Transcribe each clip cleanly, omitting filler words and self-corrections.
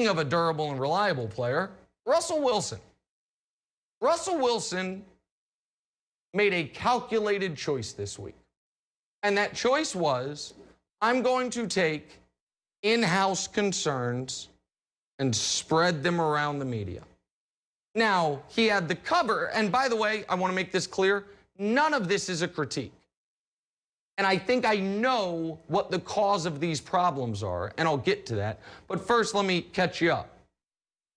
Speaking of a durable and reliable player, Russell Wilson. Russell Wilson made a calculated choice this week. And that choice was, I'm going to take in-house concerns and spread them around the media. Now, he had the cover, and by the way, I want to make this clear, none of this is a critique. And I think I know what the cause of these problems are, and I'll get to that. But first, let me catch you up.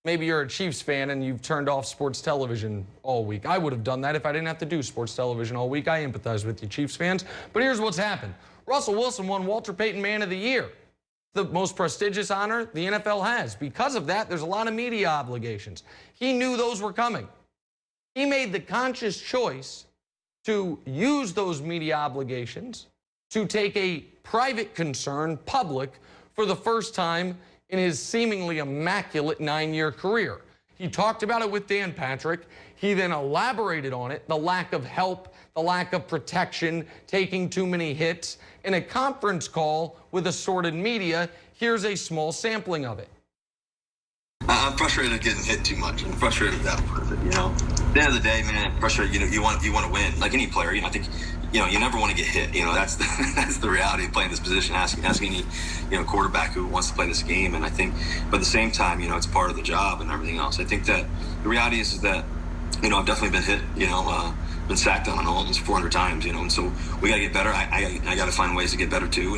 Maybe you're a Chiefs fan and you've turned off sports television all week. I would have done that if I didn't have to do sports television all week. I empathize with you, Chiefs fans. But here's what's happened. Russell Wilson won Walter Payton Man of the Year, the most prestigious honor the NFL has. Because of that, there's a lot of media obligations. He knew those were coming. He made the conscious choice to use those media obligations to take a private concern public for the first time in his seemingly immaculate 9-year career. He talked about it with Dan Patrick. He then elaborated on it, the lack of help, the lack of protection, taking too many hits. In a conference call with assorted media, here's a small sampling of it. I'm frustrated getting hit too much. I'm frustrated that part of it, At the end of the day, man, frustrated, you want to win. Like any player, I think, you never want to get hit. That's the reality of playing this position. Asking any, quarterback who wants to play this game. And I think, but at the same time, it's part of the job and everything else. I think that the reality is that, I've definitely been hit, been sacked on almost 400 times, and so we got to get better. I got to find ways to get better too.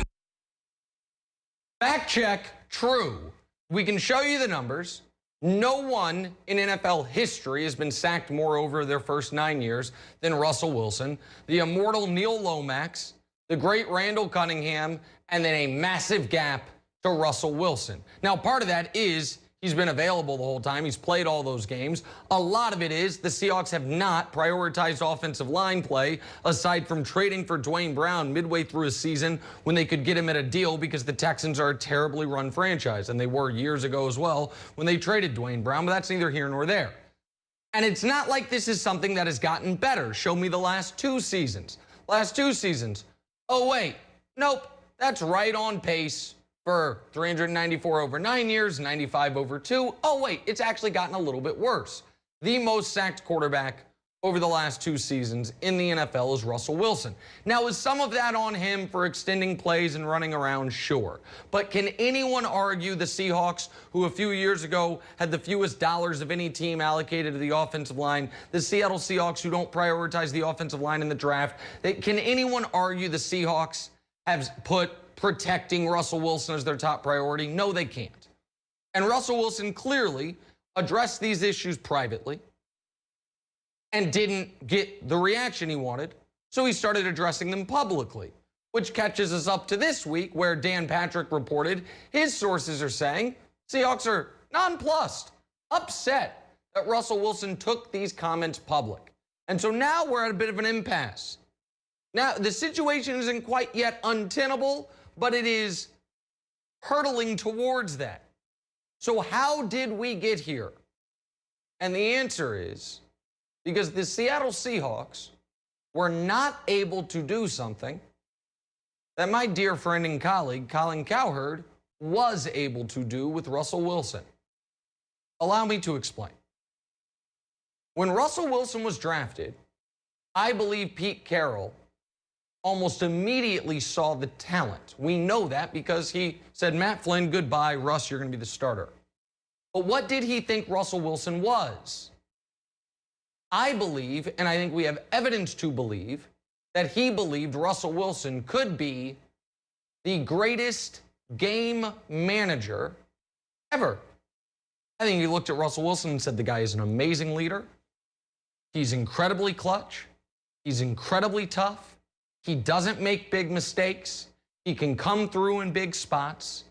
Fact check, true. We can show you the numbers. No one in NFL history has been sacked more over their first 9 years than Russell Wilson, the immortal Neil Lomax, the great Randall Cunningham, and then a massive gap to Russell Wilson. Now, part of that is he's been available the whole time. He's played all those games. A lot of it is the Seahawks have not prioritized offensive line play, aside from trading for Dwayne Brown midway through a season when they could get him at a deal because the Texans are a terribly run franchise, and they were years ago as well when they traded Dwayne Brown, but that's neither here nor there. And it's not like this is something that has gotten better. Show me the last 2 seasons. Last 2 seasons. Oh, wait. Nope. That's right on pace for 394 over 9 years, 95 over 2. Oh, wait, it's actually gotten a little bit worse. The most sacked quarterback over the last 2 seasons in the NFL is Russell Wilson. Now, is some of that on him for extending plays and running around? Sure. But can anyone argue the Seahawks, who a few years ago had the fewest dollars of any team allocated to the offensive line, the Seattle Seahawks, who don't prioritize the offensive line in the draft, can anyone argue the Seahawks have put protecting Russell Wilson as their top priority? No, they can't. And Russell Wilson clearly addressed these issues privately and didn't get the reaction he wanted, so he started addressing them publicly, which catches us up to this week where Dan Patrick reported his sources are saying Seahawks are nonplussed, upset that Russell Wilson took these comments public. And so now we're at a bit of an impasse. Now, the situation isn't quite yet untenable, but it is hurtling towards that. So how did we get here? And the answer is because the Seattle Seahawks were not able to do something that my dear friend and colleague, Colin Cowherd, was able to do with Russell Wilson. Allow me to explain. When Russell Wilson was drafted, I believe Pete Carroll almost immediately saw the talent. We know that because he said, Matt Flynn, goodbye, Russ, you're going to be the starter. But what did he think Russell Wilson was? I believe, and I think we have evidence to believe, that he believed Russell Wilson could be the greatest game manager ever. I think he looked at Russell Wilson and said, the guy is an amazing leader. He's incredibly clutch. He's incredibly tough. He doesn't make big mistakes. He can come through in big spots.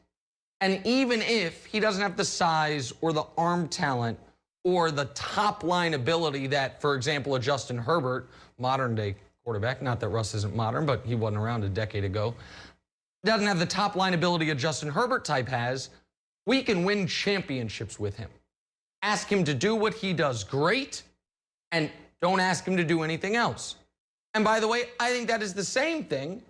And even if he doesn't have the size or the arm talent or the top line ability that, for example, a Justin Herbert, modern day quarterback, not that Russ isn't modern, but he wasn't around a decade ago, doesn't have the top line ability a Justin Herbert type has, we can win championships with him. Ask him to do what he does great, and don't ask him to do anything else. And by the way, I think that is the same thing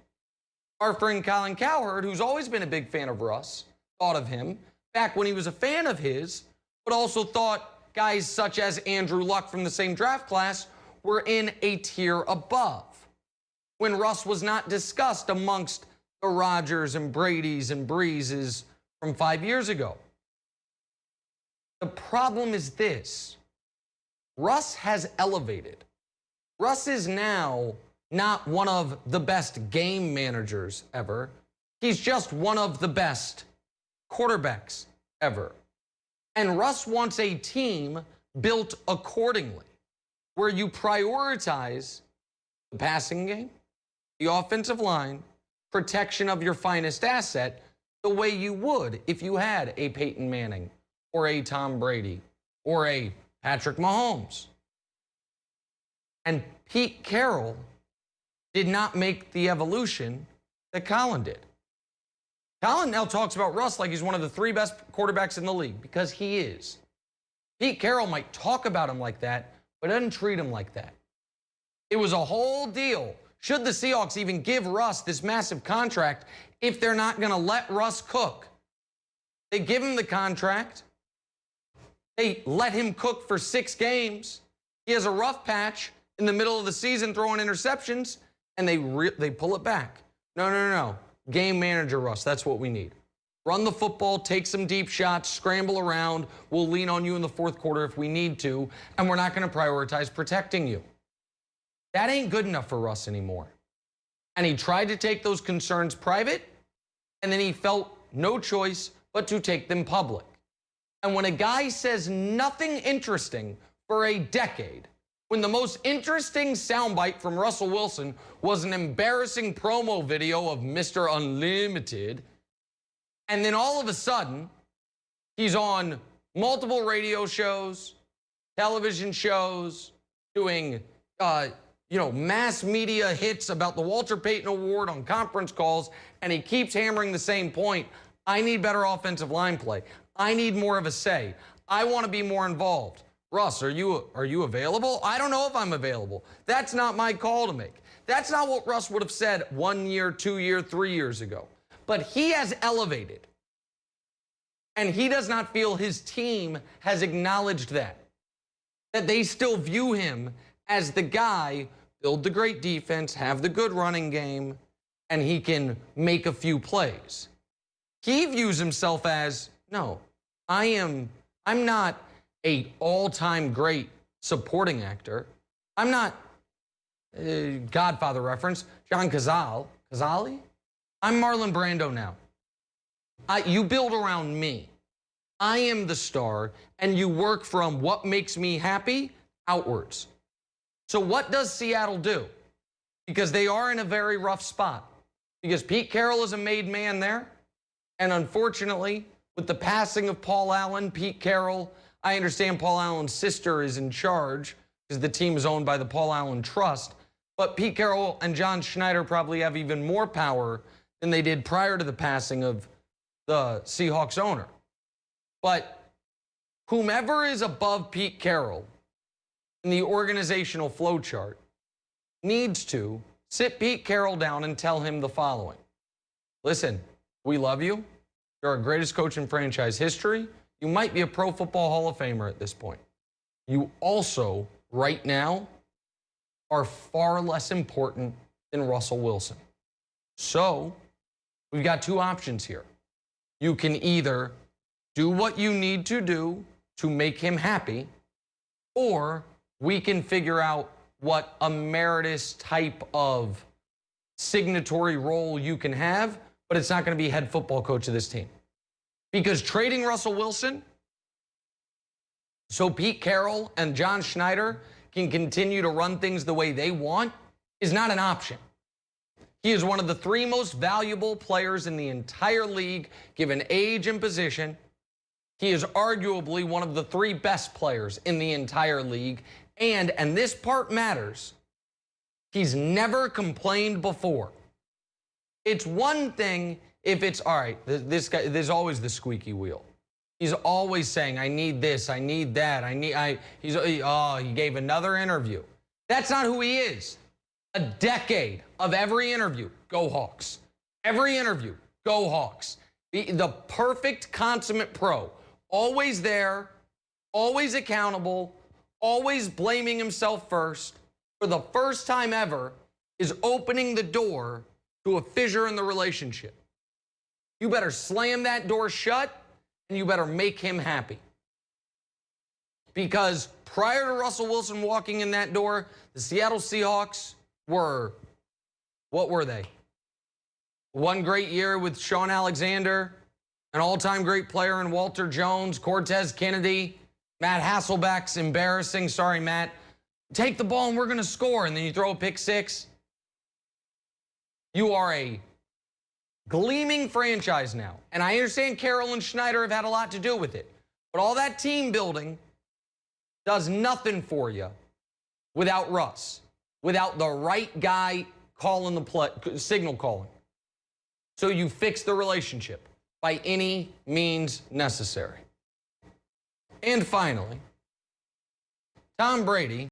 our friend Colin Cowherd, who's always been a big fan of Russ, thought of him back when he was a fan of his, but also thought guys such as Andrew Luck from the same draft class were in a tier above, when Russ was not discussed amongst the Rodgers and Bradys and Breezes from 5 years ago. The problem is this: Russ has elevated. Russ is now not one of the best game managers ever. He's just one of the best quarterbacks ever. And Russ wants a team built accordingly, where you prioritize the passing game, the offensive line, protection of your finest asset, the way you would if you had a Peyton Manning or a Tom Brady or a Patrick Mahomes. And Pete Carroll did not make the evolution that Colin did. Colin now talks about Russ like he's one of the 3 best quarterbacks in the league, because he is. Pete Carroll might talk about him like that, but doesn't treat him like that. It was a whole deal. Should the Seahawks even give Russ this massive contract if they're not going to let Russ cook? They give him the contract. They let him cook for 6 games. He has a rough patch in the middle of the season throwing interceptions, and they pull it back. No. Game manager Russ, that's what we need. Run the football, take some deep shots, scramble around. We'll lean on you in the 4th quarter if we need to, and we're not going to prioritize protecting you. That ain't good enough for Russ anymore. And he tried to take those concerns private, and then he felt no choice but to take them public. And when a guy says nothing interesting for a decade, when the most interesting soundbite from Russell Wilson was an embarrassing promo video of Mr. Unlimited, and then all of a sudden, he's on multiple radio shows, television shows, doing mass media hits about the Walter Payton Award on conference calls, and he keeps hammering the same point. I need better offensive line play. I need more of a say. I want to be more involved. Russ, are you available? I don't know if I'm available. That's not my call to make. That's not what Russ would have said 1 year, 2 years, 3 years ago. But he has elevated. And he does not feel his team has acknowledged that they still view him as the guy, build the great defense, have the good running game, and he can make a few plays. He views himself as, no, I'm not an all-time great supporting actor. I'm not, Godfather reference, John Cazale? I'm Marlon Brando now. You build around me. I am the star, and you work from what makes me happy outwards. So what does Seattle do? Because they are in a very rough spot. Because Pete Carroll is a made man there. And unfortunately, with the passing of Paul Allen, Pete Carroll, I understand Paul Allen's sister is in charge because the team is owned by the Paul Allen Trust. But Pete Carroll and John Schneider probably have even more power than they did prior to the passing of the Seahawks owner. But whomever is above Pete Carroll in the organizational flow chart needs to sit Pete Carroll down and tell him the following. Listen, we love you. You're our greatest coach in franchise history. You might be a Pro Football Hall of Famer at this point. You also, right now, are far less important than Russell Wilson. So, we've got 2 options here. You can either do what you need to do to make him happy, or we can figure out what emeritus type of signatory role you can have, but it's not going to be head football coach of this team. Because trading Russell Wilson so Pete Carroll and John Schneider can continue to run things the way they want is not an option. He is one of the 3 most valuable players in the entire league, given age and position. He is arguably one of the 3 best players in the entire league. And this part matters, he's never complained before. It's one thing if it's, all right, this guy, there's always the squeaky wheel. He's always saying, I need this, I need that, he gave another interview. That's not who he is. A decade of every interview, go Hawks. Every interview, go Hawks. The perfect consummate pro. Always there, always accountable, always blaming himself first. For the first time ever, is opening the door to a fissure in the relationship. You better slam that door shut, and you better make him happy. Because prior to Russell Wilson walking in that door, the Seattle Seahawks were, what were they? One great year with Sean Alexander, an all-time great player in Walter Jones, Cortez Kennedy, Matt Hasselbeck's embarrassing. Sorry, Matt. Take the ball and we're going to score, and then you throw a pick six. You are a gleaming franchise now. And I understand Carroll and Schneider have had a lot to do with it. But all that team building does nothing for you without Russ, without the right guy calling the play, signal calling. So you fix the relationship by any means necessary. And finally, Tom Brady